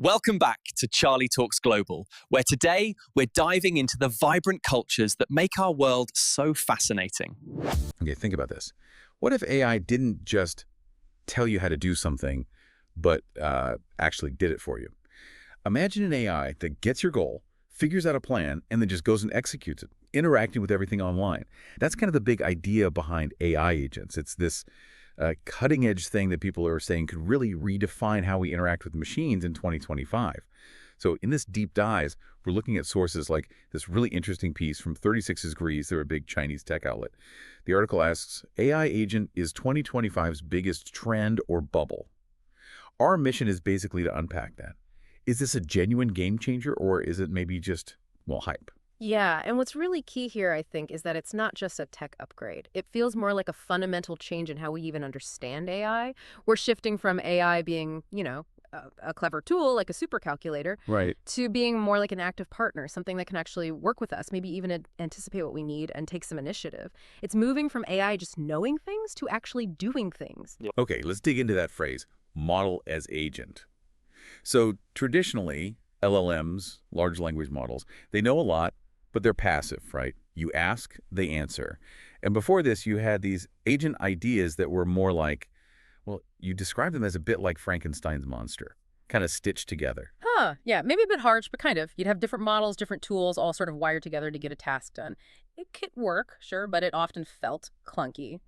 Welcome back to Charlie Talks Global, where today we're diving into the vibrant cultures that make our world so fascinating. Okay, think about this. What if AI didn't just tell you how to do something, but actually did it for you? Imagine an AI that gets your goal, figures out a plan, and then just goes and executes it, interacting with everything online. That's kind of the big idea behind AI agents. It's this cutting-edge thing that people are saying could really redefine how we interact with machines in 2025. So in this deep dive, we're looking at sources like this really interesting piece from 36 Degrees. They're a big Chinese tech outlet. The article asks, AI agent is 2025's biggest trend or bubble. Our mission is basically to unpack that. Is this a genuine game changer, or is it maybe just, well, hype? Yeah, and what's really key here, I think, is that it's not just a tech upgrade. It feels more like a fundamental change in how we even understand AI. We're shifting from AI being, a clever tool like a supercalculator, Right. to being more like an active partner, something that can actually work with us, maybe even anticipate what we need and take some initiative. It's moving from AI just knowing things to actually doing things. Okay, let's dig into that phrase, model as agent. So traditionally, LLMs, large language models, they know a lot, but they're passive, right? You ask, they answer. And before this, you had these agent ideas that were more like, well, you described them as a bit like Frankenstein's monster, kind of stitched together. Yeah, maybe a bit harsh, but kind of. You'd have different models, different tools, all sort of wired together to get a task done. It could work, sure, but it often felt clunky.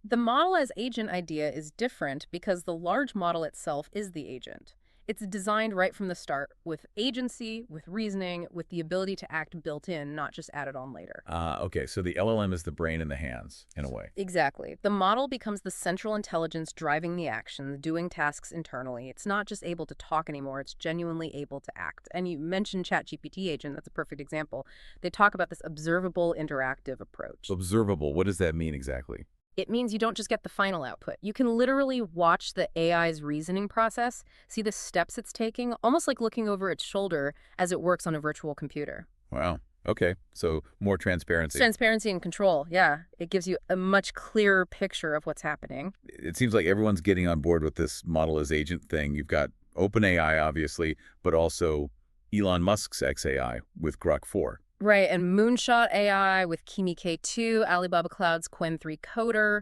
The model as agent idea is different because the large model itself is the agent. It's designed right from the start with agency, with reasoning, with the ability to act built in, not just added on later. Okay, so the LLM is the brain in the hands, in a way. Exactly. The model becomes the central intelligence driving the actions, doing tasks internally. It's not just able to talk anymore, it's genuinely able to act. And you mentioned GPT Agent, that's a perfect example. They talk about this observable interactive approach. Observable, what does that mean exactly? It means you don't just get the final output. You can literally watch the AI's reasoning process, see the steps it's taking, almost like looking over its shoulder as it works on a virtual computer. Wow. Okay, so more transparency. Transparency and control, yeah. It gives you a much clearer picture of what's happening. It seems like everyone's getting on board with this model as agent thing. You've got OpenAI, obviously, but also Elon Musk's XAI with Grok 4. Right, and Moonshot AI with Kimi K2, Alibaba Cloud's Qwen 3 Coder.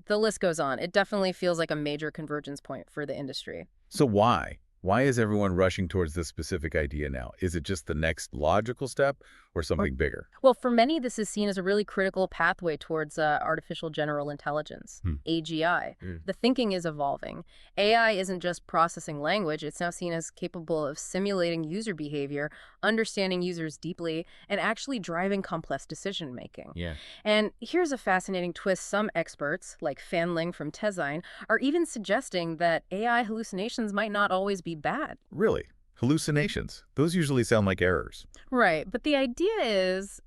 The list goes on. It definitely feels like a major convergence point for the industry. So why? Why is everyone rushing towards this specific idea now? Is it just the next logical step or something bigger? Well, for many, this is seen as a really critical pathway towards artificial general intelligence, AGI. The thinking is evolving. AI isn't just processing language. It's now seen as capable of simulating user behavior, understanding users deeply, and actually driving complex decision-making. Yeah. And here's a fascinating twist. Some experts, like Fan Ling from Tezine, are even suggesting that AI hallucinations might not always be bad. Really? Hallucinations? Those usually sound like errors. Right, but the idea is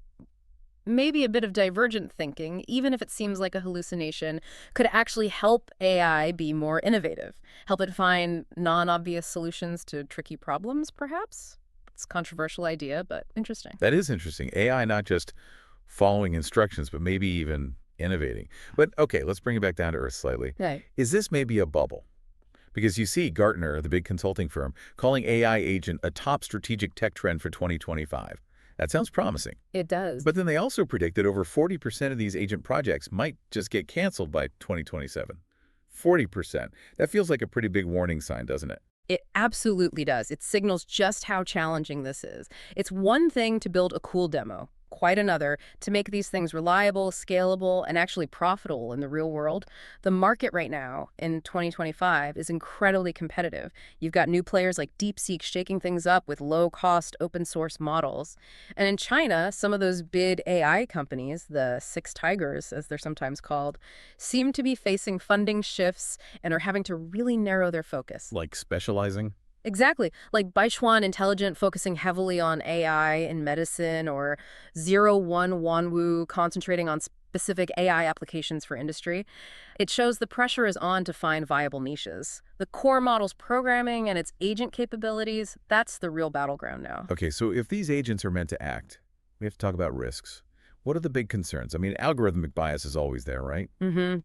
maybe a bit of divergent thinking, even if it seems like a hallucination, could actually help AI be more innovative, help it find non-obvious solutions to tricky problems, perhaps? It's a controversial idea, but interesting. That is interesting. AI not just following instructions, but maybe even innovating. But okay, let's bring it back down to earth slightly. Right. Is this maybe a bubble? Because you see Gartner, the big consulting firm, calling AI agent a top strategic tech trend for 2025. That sounds promising. It does. But then they also predict that over 40% of these agent projects might just get canceled by 2027. 40%. That feels like a pretty big warning sign, doesn't it? It absolutely does. It signals just how challenging this is. It's one thing to build a cool demo, quite another to make these things reliable, scalable, and actually profitable in the real world. The market right now in 2025 is incredibly competitive. You've got new players like DeepSeek shaking things up with low-cost open-source models. And in China, some of those big AI companies, the Six Tigers, as they're sometimes called, seem to be facing funding shifts and are having to really narrow their focus. Like specializing? Exactly. Like Baishuan Intelligent focusing heavily on AI in medicine, or 01 Wanwu concentrating on specific AI applications for industry. It shows the pressure is on to find viable niches. The core model's programming and its agent capabilities, that's the real battleground now. Okay, so if these agents are meant to act, we have to talk about risks. What are the big concerns? I mean, algorithmic bias is always there, right?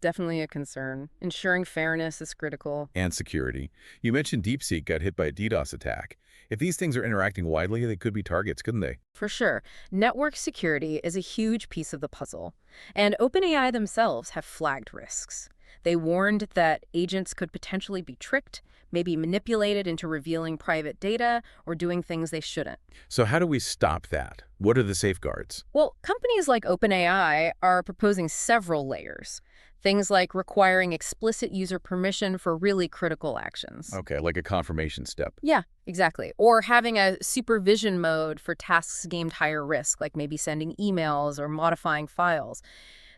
Definitely a concern. Ensuring fairness is critical. And security. You mentioned DeepSeek got hit by a DDoS attack. If these things are interacting widely, they could be targets, couldn't they? For sure. Network security is a huge piece of the puzzle. And OpenAI themselves have flagged risks. They warned that agents could potentially be tricked, maybe manipulated into revealing private data or doing things they shouldn't. So how do we stop that? What are the safeguards? Well, companies like OpenAI are proposing several layers. Things like requiring explicit user permission for really critical actions. Okay, like a confirmation step. Yeah, exactly. Or having a supervision mode for tasks deemed higher risk, like maybe sending emails or modifying files.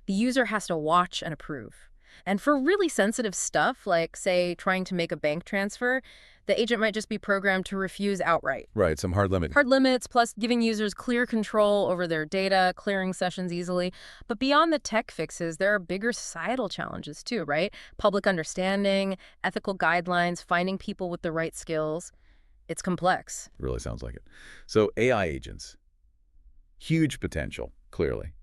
The user has to watch and approve. And for really sensitive stuff, like, say, trying to make a bank transfer, the agent might just be programmed to refuse outright. Right, some hard limit. Hard limits, plus giving users clear control over their data, clearing sessions easily. But beyond the tech fixes, there are bigger societal challenges too, right? Public understanding, ethical guidelines, finding people with the right skills. It's complex. It really sounds like it. So AI agents, huge potential, clearly.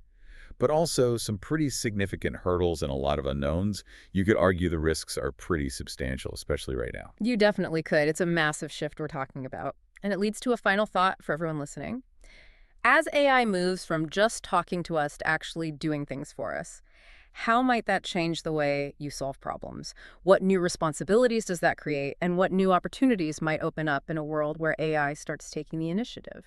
But also some pretty significant hurdles and a lot of unknowns. You could argue the risks are pretty substantial, especially right now. You definitely could. It's a massive shift we're talking about. And it leads to a final thought for everyone listening. As AI moves from just talking to us to actually doing things for us, how might that change the way you solve problems? What new responsibilities does that create? And what new opportunities might open up in a world where AI starts taking the initiative?